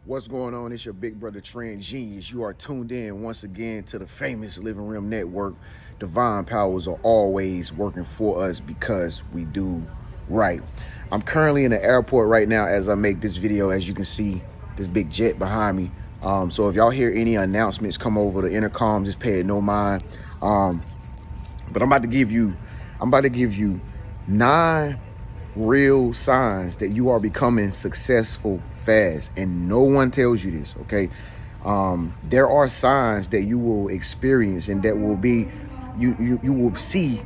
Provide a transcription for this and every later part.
What's going on? It's your big brother Trend Genius. You are tuned in once again to the famous Living Room Network. Divine powers are always working for us because we do right. I'm currently in the airport right now as I make this video. As you can see, this big jet behind me. So if y'all hear any announcements come over the intercom, just pay it no mind. But I'm about to give you 9 real signs that you are becoming successful fast, and no one tells you this. Okay, there are signs that you will experience and that will be you will see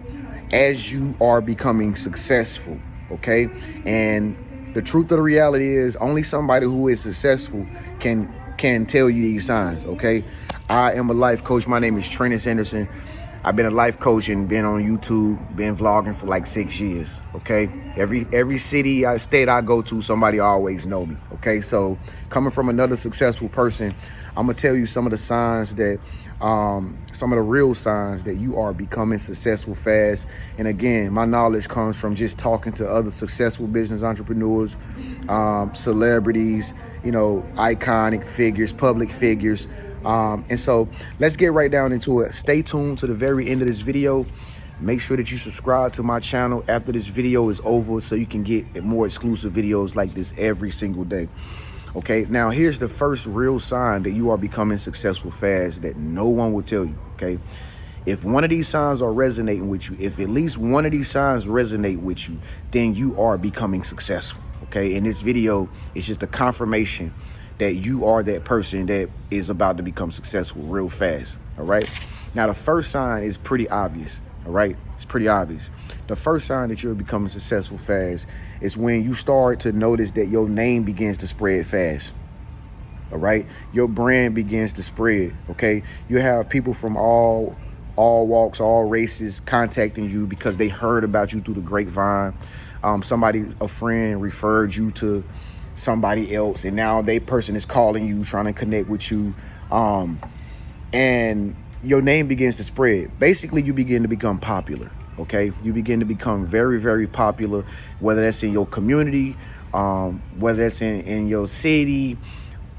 as you are becoming successful. Okay, and the truth of the reality is only somebody who is successful can tell you these signs. Okay, I am a life coach. My name is Trent Anderson. I've been a life coach and been on YouTube, been vlogging for like 6 years. Okay, every state I go to, somebody always know me. Okay, so coming from another successful person, I'm gonna tell you some of the signs that, some of the real signs that you are becoming successful fast. And again, my knowledge comes from just talking to other successful business entrepreneurs, celebrities, iconic figures, public figures. And so let's get right down into it. Stay tuned to the very end of this video. Make sure that you subscribe to my channel after this video is over so you can get more exclusive videos like this every single day. Okay, now here's the first real sign that you are becoming successful fast that no one will tell you. Okay, if one of these signs are resonating with you, if at least one of these signs resonate with you, then you are becoming successful. Okay, and this video is just a confirmation that you are that person that is about to become successful real fast. All right, now the first sign is pretty obvious. All right, it's pretty obvious. The first sign that you're becoming successful fast is when you start to notice that your name begins to spread fast. All right, your brand begins to spread. Okay, you have people from all walks, all races contacting you because they heard about you through the grapevine. A friend referred you to somebody else, and now that person is calling you, trying to connect with you, and your name begins to spread. Basically, you begin to become popular. Okay, you begin to become very, very popular, whether that's in your community, whether that's in your city.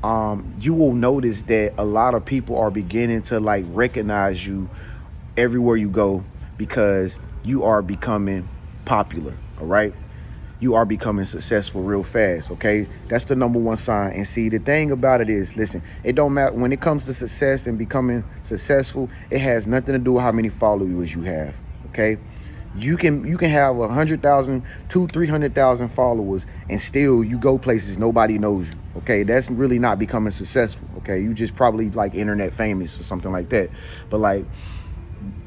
You will notice that a lot of people are beginning to recognize you everywhere you go because you are becoming popular. All right, you are becoming successful real fast. Okay, that's the number one sign. And see, the thing about it is, listen, it don't matter when it comes to success and becoming successful. It has nothing to do with how many followers you have. Okay, you can have 100,000, 300,000 followers, and still you go places nobody knows you. Okay, that's really not becoming successful. Okay, you just probably internet famous or something like that. But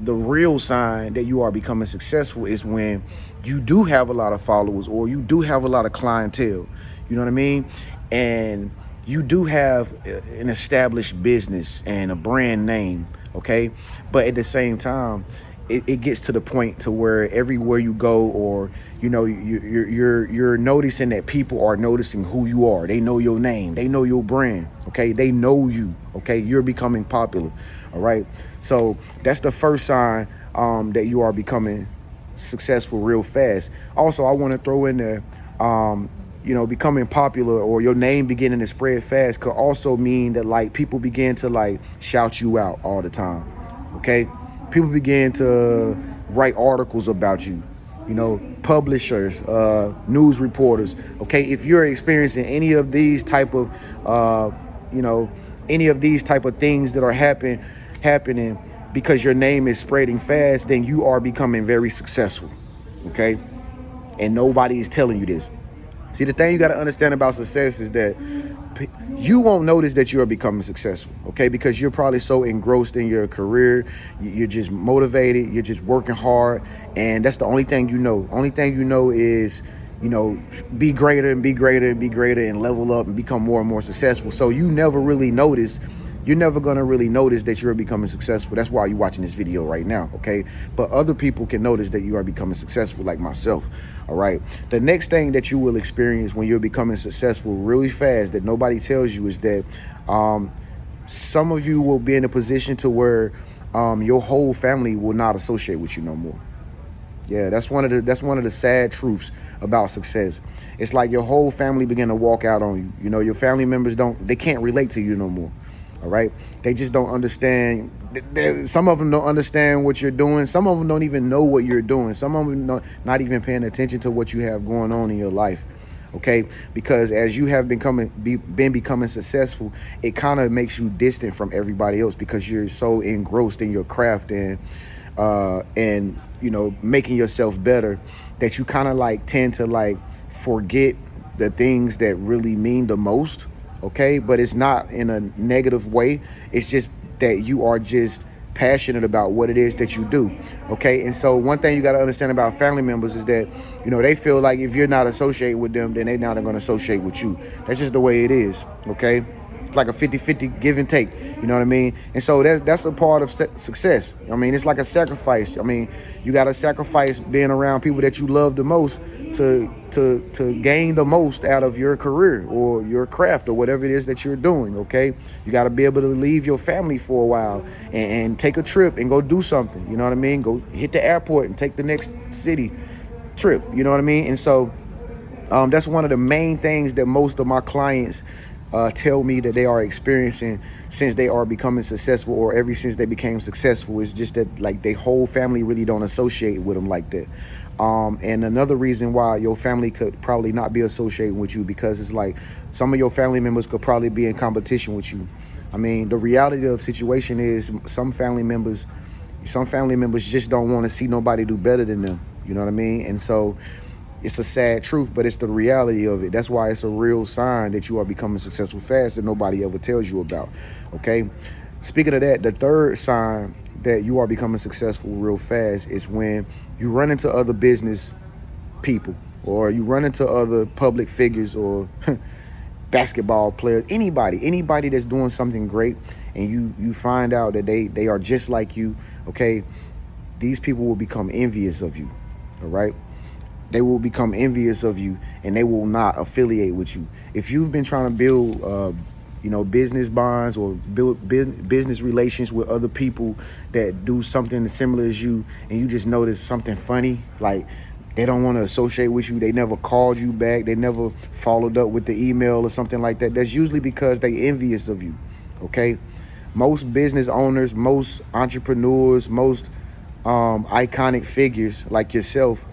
the real sign that you are becoming successful is when you do have a lot of followers or you do have a lot of clientele. You know what I mean? And you do have an established business and a brand name. Okay, but at the same time, it gets to the point to where everywhere you go, or you're noticing that people are noticing who you are. They know your name, they know your brand. Okay, they know you. Okay, you're becoming popular. All right, so that's the first sign that you are becoming successful real fast. Also, I want to throw in there, becoming popular or your name beginning to spread fast could also mean that people begin to shout you out all the time. Okay, people begin to write articles about you, publishers, news reporters. Okay, if you're experiencing any of these type of things that are happening because your name is spreading fast, then you are becoming very successful. Okay, and nobody is telling you this. See, the thing you got to understand about success is that you won't notice that you are becoming successful, okay? Because you're probably so engrossed in your career. You're just motivated. You're just working hard. And that's the only thing you know. Only thing you know is, be greater and be greater and be greater and level up and become more and more successful. So you never really notice. You're never going to really notice that you're becoming successful. That's why you're watching this video right now, okay? But other people can notice that you are becoming successful, like myself, all right? The next thing that you will experience when you're becoming successful really fast that nobody tells you is that some of you will be in a position to where your whole family will not associate with you no more. Yeah, that's one of the sad truths about success. It's like your whole family begin to walk out on you. You know, your family members they can't relate to you no more. All right, they just don't understand. Some of them don't understand what you're doing. Some of them don't even know what you're doing. Some of them not even paying attention to what you have going on in your life. Okay, because as you have been becoming successful, it kind of makes you distant from everybody else because you're so engrossed in your craft and you know, making yourself better, that you kind of like tend to like forget the things that really mean the most. Okay, but it's not in a negative way. It's just that you are just passionate about what it is that you do. Okay, and so one thing you got to understand about family members is that, you know, they feel like if you're not associated with them, then they're not going to associate with you. That's just the way it is. Okay, it's like a 50-50 give and take. You know what I mean? And so that's a part of success. I mean, it's like a sacrifice. I mean, you got to sacrifice being around people that you love the most to gain the most out of your career or your craft or whatever it is that you're doing. Okay, you got to be able to leave your family for a while and take a trip and go do something. You know what I mean? Go hit the airport and take the next city trip. You know what I mean? And so that's one of the main things that most of my clients tell me that they are experiencing since they are becoming successful, or ever since they became successful. Is just that like their whole family really don't associate with them like that. And another reason why your family could probably not be associated with you, because it's like some of your family members could probably be in competition with you. I mean, the reality of the situation is some family members just don't want to see nobody do better than them. You know what I mean? And so it's a sad truth, but it's the reality of it. That's why it's a real sign that you are becoming successful fast that nobody ever tells you about. Okay. Speaking of that, the third sign that you are becoming successful real fast is when you run into other business people, or you run into other public figures, or basketball players, anybody that's doing something great, and you find out that they are just like you. Okay. These people will become envious of you. All right. They will become envious of you, and they will not affiliate with you. If you've been trying to build, business bonds or build business relations with other people that do something similar as you, and you just notice something funny, like they don't want to associate with you, they never called you back, they never followed up with the email or something like that, that's usually because they envious of you. Okay, most business owners, most entrepreneurs, most iconic figures like yourself,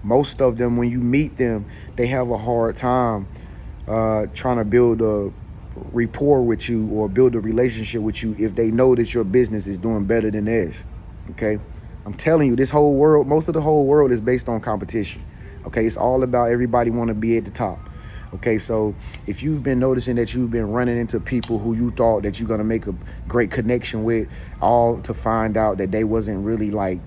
most of them, when you meet them, they have a hard time trying to build a rapport with you or build a relationship with you if they know that your business is doing better than theirs. Okay, I'm telling you, this whole world, most of the whole world is based on competition. Okay, it's all about everybody want to be at the top. Okay, so if you've been noticing that you've been running into people who you thought that you're going to make a great connection with, all to find out that they wasn't really like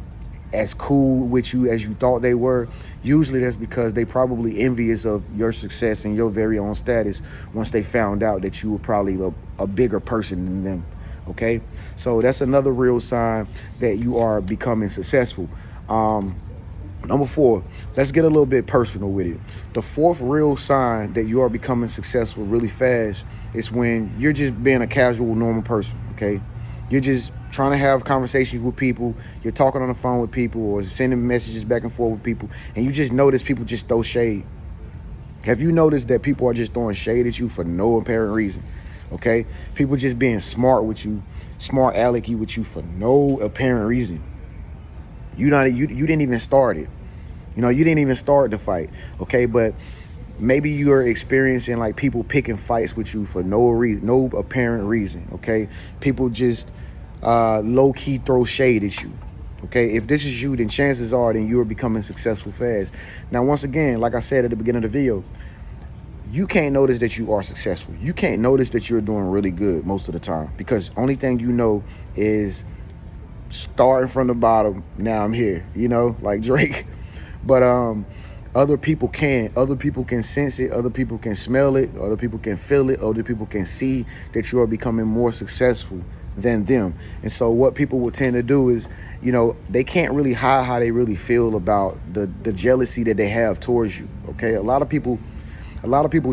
as cool with you as you thought they were, usually that's because they probably envious of your success and your very own status once they found out that you were probably a bigger person than them. Okay, so that's another real sign that you are becoming successful. Number 4, let's get a little bit personal with it. The fourth real sign that you are becoming successful really fast is when you're just being a casual, normal person. Okay, you're just trying to have conversations with people. You're talking on the phone with people or sending messages back and forth with people, and you just notice people just throw shade. Have you noticed that people are just throwing shade at you for no apparent reason? Okay, people just being smart with you, smart alecky with you for no apparent reason. You didn't even start it. You know, you didn't even start the fight. Okay, but maybe you are experiencing like people picking fights with you for no reason, no apparent reason. Okay, people just low-key throw shade at you. Okay, if this is you, then chances are then you are becoming successful fast. Now, once again, like I said at the beginning of the video, you can't notice that you are successful. You can't notice that you're doing really good most of the time, because only thing you know is starting from the bottom, now I'm here, you know, like Drake. But other people can sense it, other people can smell it, other people can feel it, other people can see that you are becoming more successful than them. And so what people will tend to do is, you know, they can't really hide how they really feel about the jealousy that they have towards you. Okay, a lot of people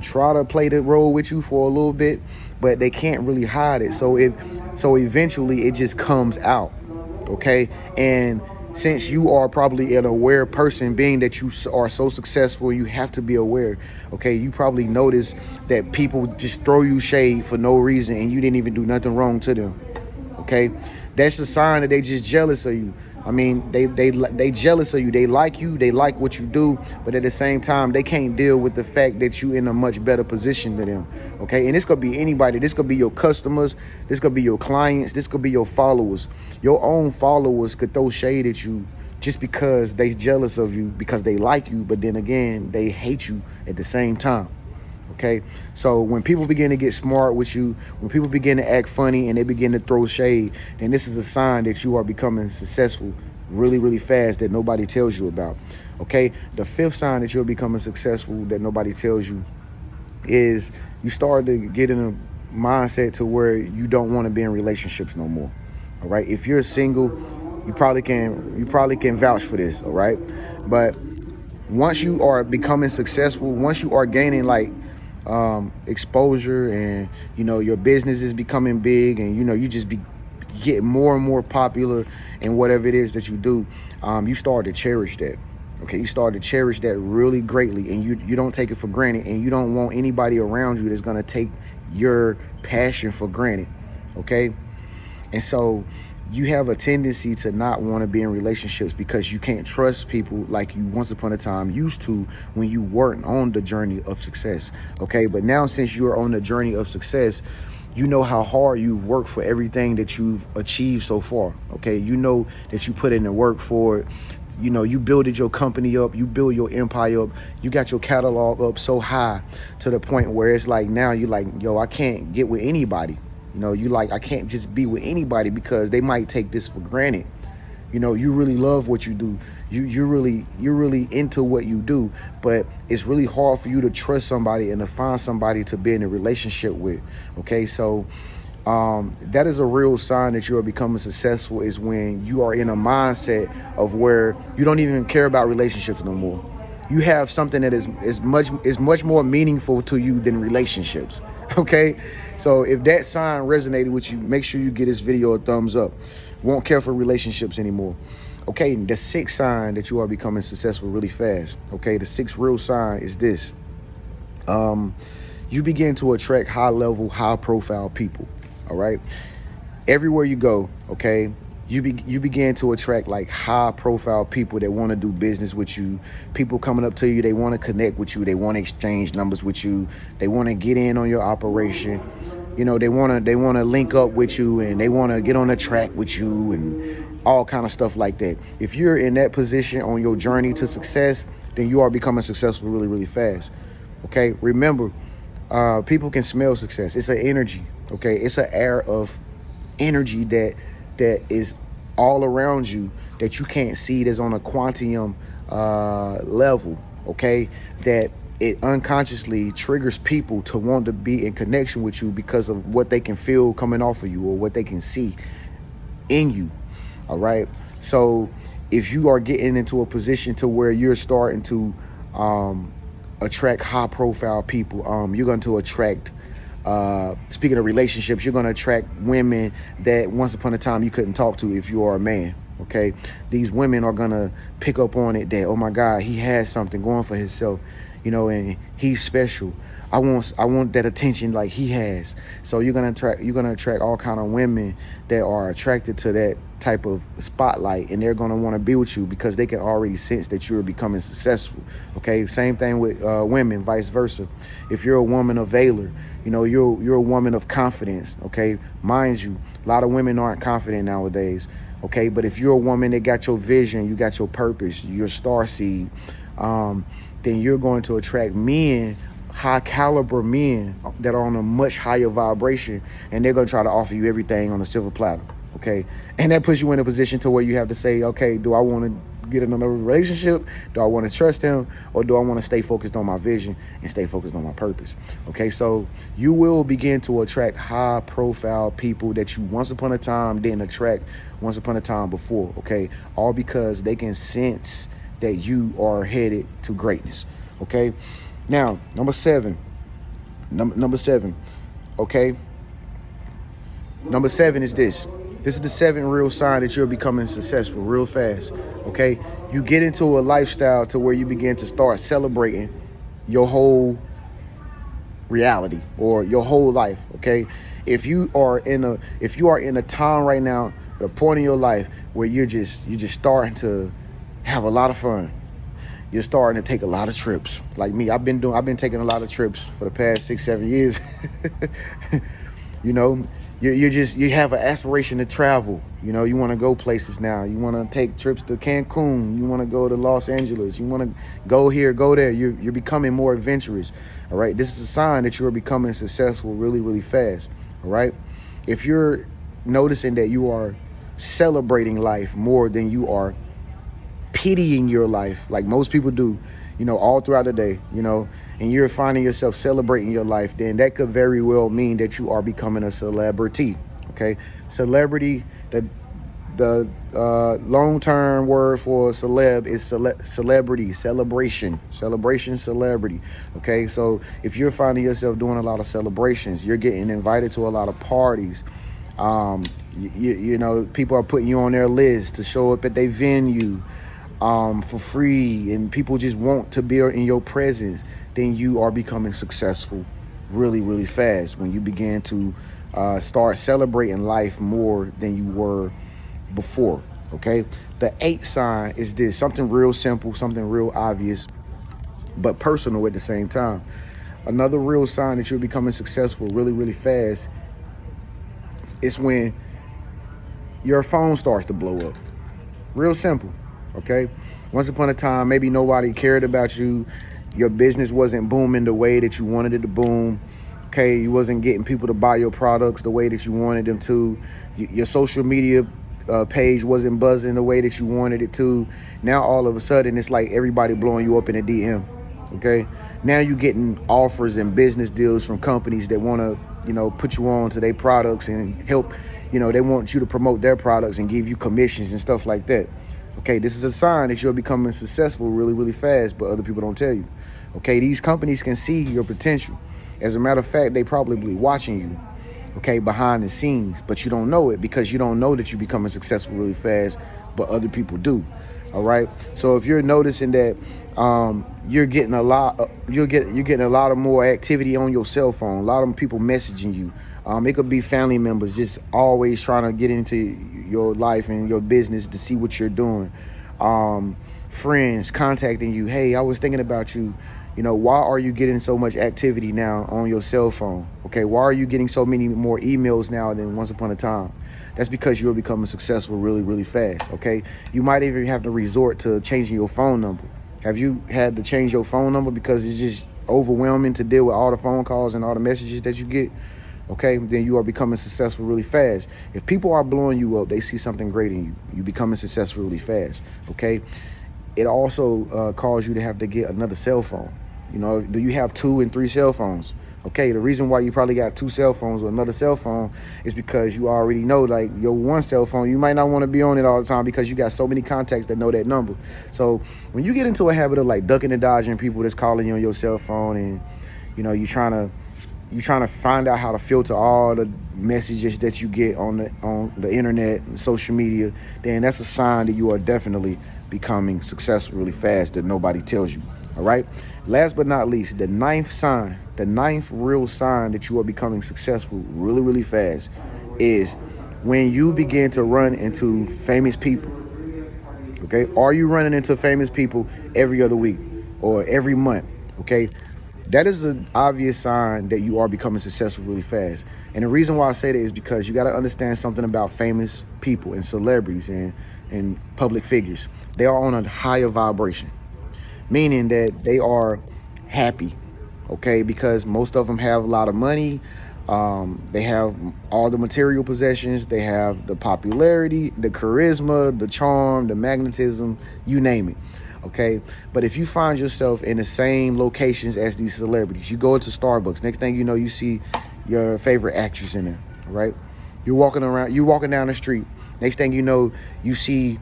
try to play the role with you for a little bit, but they can't really hide it. So eventually it just comes out. Okay, and since you are probably an aware person, being that you are so successful, you have to be aware. Okay, you probably notice that people just throw you shade for no reason and you didn't even do nothing wrong to them. Okay, that's a sign that they just jealous of you. I mean, they jealous of you. They like you. They like what you do, but at the same time, they can't deal with the fact that you in a much better position than them. Okay, and this could be anybody. This could be your customers. This could be your clients. This could be your followers. Your own followers could throw shade at you just because they jealous of you, because they like you, but then again, they hate you at the same time. Okay, so when people begin to get smart with you, when people begin to act funny and they begin to throw shade, then this is a sign that you are becoming successful really, really fast that nobody tells you about. Okay, the fifth sign that you're becoming successful that nobody tells you is you start to get in a mindset to where you don't want to be in relationships no more. All right, if you're single, you probably can vouch for this. All right, but once you are becoming successful, once you are gaining like exposure, and your business is becoming big, and you just get more and more popular in whatever it is that you do, you start to cherish that. Okay, you start to cherish that really greatly, and you don't take it for granted, and you don't want anybody around you that's going to take your passion for granted. Okay, and so you have a tendency to not want to be in relationships because you can't trust people like you once upon a time used to when you weren't on the journey of success. Okay, but now since you're on the journey of success, you know how hard you've worked for everything that you've achieved so far. Okay, you know that you put in the work for it. You builded your company up, you build your empire up, you got your catalog up so high to the point where it's like now you're like, yo, I can't get with anybody. You like, I can't just be with anybody because they might take this for granted. You really love what you do. You're really into what you do, but it's really hard for you to trust somebody and to find somebody to be in a relationship with. Okay, so that is a real sign that you are becoming successful, is when you are in a mindset of where you don't even care about relationships no more. You have something that is much more meaningful to you than relationships. Okay, so if that sign resonated with you, make sure you give this video a thumbs up. Won't care for relationships anymore. Okay, the sixth sign that you are becoming successful really fast. Okay, the sixth real sign is this. You begin to attract high level, high profile people. All right, everywhere you go. Okay, you begin to attract like high profile people that want to do business with you. People coming up to you, they want to connect with you, they want to exchange numbers with you, they want to get in on your operation. They want to link up with you, and they want to get on the track with you, and all kind of stuff like that. If you're in that position on your journey to success, then you are becoming successful really, really fast. Okay, remember, people can smell success. It's an energy. Okay, it's an air of energy that is all around you that you can't see, that's on a quantum level. Okay, that it unconsciously triggers people to want to be in connection with you because of what they can feel coming off of you or what they can see in you. All right, so if you are getting into a position to where you're starting to attract high profile people, you're going to attract, speaking of relationships, you're going to attract women that once upon a time you couldn't talk to if you are a man. Okay, these women are going to pick up on it that, oh my God, he has something going for himself, and he's special. I want that attention like he has. So you're gonna attract all kind of women that are attracted to that type of spotlight, and they're gonna want to be with you because they can already sense that you're becoming successful. Okay, same thing with women, vice versa. If you're a woman of valor, you're a woman of confidence. Okay, mind you, a lot of women aren't confident nowadays. Okay, but if you're a woman that got your vision, you got your purpose, your star seed, then you're going to attract men, high caliber men that are on a much higher vibration, and they're going to try to offer you everything on a silver platter. Okay, and that puts you in a position to where you have to say, okay, do I want to get in another relationship? Do I want to trust him, or do I want to stay focused on my vision and stay focused on my purpose? Okay, so you will begin to attract high profile people that you once upon a time didn't attract once upon a time before. Okay, all because they can sense that you are headed to greatness. Okay, now number seven. Okay, number seven is this. This is the 7th real sign that you're becoming successful real fast. Okay, you get into a lifestyle to where you begin to start celebrating your whole reality or your whole life. Okay, if you are in a time right now, at a point in your life where you're just starting to have a lot of fun. You're starting to take a lot of trips. Like me, I've been taking a lot of trips for the past 6-7 years. You know, you have an aspiration to travel. You know, you want to go places now. You want to take trips to Cancun. You want to go to Los Angeles. You want to go here, go there. You're becoming more adventurous. All right. This is a sign that you're becoming successful really, really fast. All right. If you're noticing that you are celebrating life more than you are pitying your life, like most people do, you know, all throughout the day, you know, and you're finding yourself celebrating your life, then that could very well mean that you are becoming a celebrity. Okay, celebrity, the long-term word for celeb is celebrity, celebration, celebrity. Okay, so if you're finding yourself doing a lot of celebrations, you're getting invited to a lot of parties. You know, people are putting you on their list to show up at their venue for free, and people just want to be in your presence, then you are becoming successful really, really fast when you begin to start celebrating life more than you were before. Okay, the 8th sign is this, something real simple, something real obvious, but personal at the same time. Another real sign that you're becoming successful really, really fast is when your phone starts to blow up. Real simple. Okay, once upon a time, maybe nobody cared about you. Your business wasn't booming the way that you wanted it to boom. Okay, you wasn't getting people to buy your products the way that you wanted them to. Your social media page wasn't buzzing the way that you wanted it to. Now all of a sudden, it's like everybody blowing you up in a DM. Okay, now you're getting offers and business deals from companies that want to, you know, put you on to their products and help. You know, they want you to promote their products and give you commissions and stuff like that. Okay, this is a sign that you're becoming successful really, really fast, but other people don't tell you. Okay, these companies can see your potential. As a matter of fact, they probably watching you, okay, behind the scenes, but you don't know it because you don't know that you're becoming successful really fast, but other people do. All right, so if you're noticing that you're getting a lot of more activity on your cell phone, a lot of people messaging you. It could be family members just always trying to get into your life and your business to see what you're doing. Friends contacting you. Hey, I was thinking about you. You know, why are you getting so much activity now on your cell phone? Okay, why are you getting so many more emails now than once upon a time? That's because you're becoming successful really, really fast. Okay, you might even have to resort to changing your phone number. Have you had to change your phone number because it's just overwhelming to deal with all the phone calls and all the messages that you get? Okay, then you are becoming successful really fast. If people are blowing you up, they see something great in you. You're becoming successful really fast. Okay, it also caused you to have to get another cell phone. You know, do you have 2 and 3 cell phones? Okay, the reason why you probably got 2 cell phones or another cell phone is because you already know, like, your one cell phone, you might not want to be on it all the time because you got so many contacts that know that number. So when you get into a habit of like ducking and dodging people that's calling you on your cell phone, and you know you're trying to find out how to filter all the messages that you get on the internet and social media, then that's a sign that you are definitely becoming successful really fast that nobody tells you. All right. Last but not least, the 9th sign, the 9th real sign that you are becoming successful really, really fast is when you begin to run into famous people. Okay. Are you running into famous people every other week or every month? Okay. That is an obvious sign that you are becoming successful really fast. And the reason why I say that is because you got to understand something about famous people and celebrities and public figures. They are on a higher vibration, meaning that they are happy, okay? Because most of them have a lot of money. They have all the material possessions. They have the popularity, the charisma, the charm, the magnetism, you name it. Okay, but if you find yourself in the same locations as these celebrities, you go into Starbucks, next thing you know, you see your favorite actress in there, right? You're walking down the street, next thing you know, you see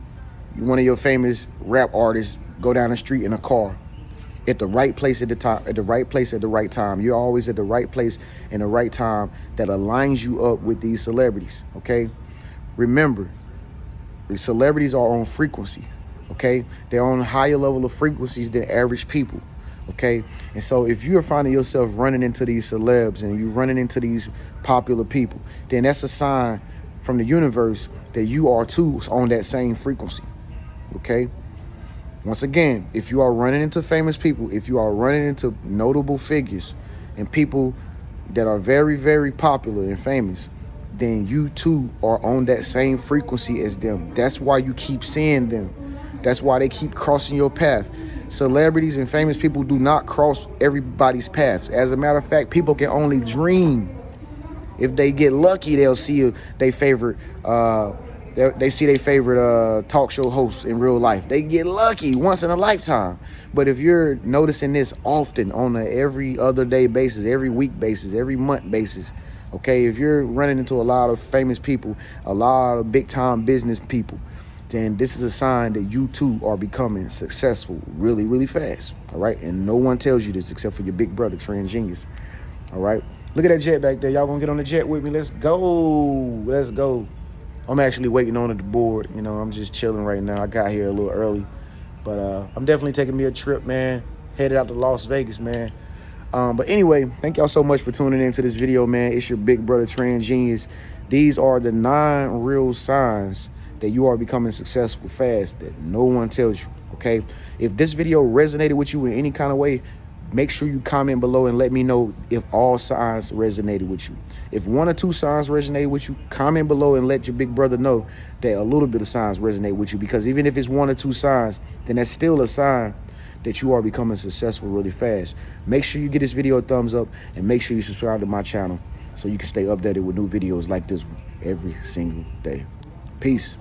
one of your famous rap artists go down the street in a car at the right place at the right place at the right time. You're always at the right place and the right time that aligns you up with these celebrities, okay? Remember, the celebrities are on frequency, okay? They're on a higher level of frequencies than average people, okay? And so if you're finding yourself running into these celebs and you're running into these popular people, then that's a sign from the universe that you are too on that same frequency, okay? Once again, if you are running into famous people, if you are running into notable figures and people that are very, very popular and famous, then you too are on that same frequency as them. That's why you keep seeing them. That's why they keep crossing your path. Celebrities and famous people do not cross everybody's paths. As a matter of fact, people can only dream. If they get lucky, they'll see their favorite they see their favorite talk show hosts in real life. They get lucky once in a lifetime. But if you're noticing this often on a every other day basis, every week basis, every month basis, okay, if you're running into a lot of famous people, a lot of big time business people, then this is a sign that you too are becoming successful really, really fast. All right. And no one tells you this except for your big brother, Transgenius. All right. Look at that jet back there. Y'all gonna get on the jet with me? Let's go. Let's go. I'm actually waiting on the board. You know, I'm just chilling right now. I got here a little early, but I'm definitely taking me a trip, man. Headed out to Las Vegas, man. But anyway, thank y'all so much for tuning into this video, man. It's your big brother, Transgenius. These are the 9 real signs that you are becoming successful fast that no one tells you, okay? If this video resonated with you in any kind of way, make sure you comment below and let me know if all signs resonated with you. If 1 or 2 signs resonated with you, comment below and let your big brother know that a little bit of signs resonate with you. Because even if it's 1 or 2 signs, then that's still a sign that you are becoming successful really fast. Make sure you give this video a thumbs up and make sure you subscribe to my channel so you can stay updated with new videos like this one every single day. Peace.